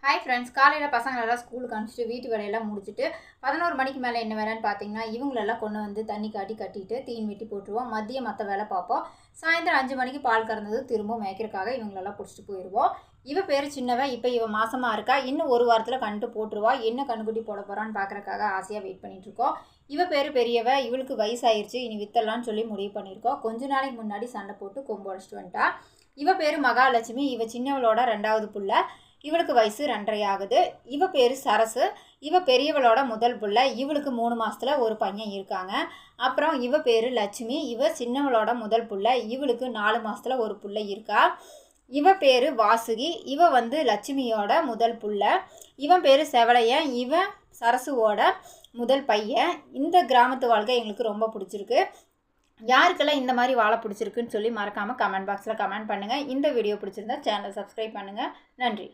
Hi friends, காலையில் பசங்களெல்லாம் ஸ்கூலுக்கு அனுப்பிச்சிட்டு வீட்டு வேலையெல்லாம் முடிச்சுட்டு 11 மணிக்கு மேலே என்ன வேலைன்னு பார்த்தீங்கன்னா, இவங்களெல்லாம் கொண்டு வந்து தண்ணி காட்டி கட்டிட்டு தீன் வெட்டி போட்டுருவோம். மதியம் மற்ற வேலை பார்ப்போம். சாயந்தரம் 5 மணிக்கு பால் கறந்தது திரும்ப மேய்க்கிறதுக்காக இவங்களெல்லாம் பிடிச்சிட்டு போயிடுவோம். இவ பேர் சின்னவ. இப்போ இவ மாசமாக இருக்கா. இன்னும் ஒரு வாரத்தில் கண்டு போட்டுருவா. என்ன கண்ணுக்குட்டி போட போகிறான்னு பார்க்குறக்காக ஆசையாக வெயிட் பண்ணிகிட்ருக்கோம். இவ பேர் பெரியவ. இவளுக்கு வயசாயிருச்சு. இனி வித்தலான்னு சொல்லி முடிவு பண்ணியிருக்கோம். கொஞ்ச நாளைக்கு முன்னாடி சண்டை போட்டு கொம்பு உடச்சிட்டு வந்துட்டா. இவ பேர் மகாலட்சுமி. இவ சின்னவளோட 2வது புள்ள. இவளுக்கு வயசு 2.5 ஆகுது. இவ பேர் சரசு. இவ பெரியவளோட முதல் புள்ள. இவளுக்கு 3 மாதத்தில் ஒரு பையன் இருக்காங்க. அப்புறம் இவ பேர் லட்சுமி. இவ சின்னவளோட முதல் புள்ள. இவளுக்கு 4 மாதத்தில் ஒரு புள்ள இருக்கா. இவ பேர் வாசுகி. இவ லட்சுமியோட முதல் புள்ள. இவன் பேர் செவலையன். இவன் சரசுவோட முதல் பையன். இந்த கிராமத்து வாழ்க்கை எங்களுக்கு ரொம்ப பிடிச்சிருக்கு. யாருக்கெல்லாம் இந்த மாதிரி வாழை பிடிச்சிருக்குன்னு சொல்லி மறக்காமல் கமெண்ட் பாக்ஸில் கமெண்ட் பண்ணுங்கள். இந்த வீடியோ பிடிச்சிருந்தா சேனலை சப்ஸ்கிரைப் பண்ணுங்கள். நன்றி.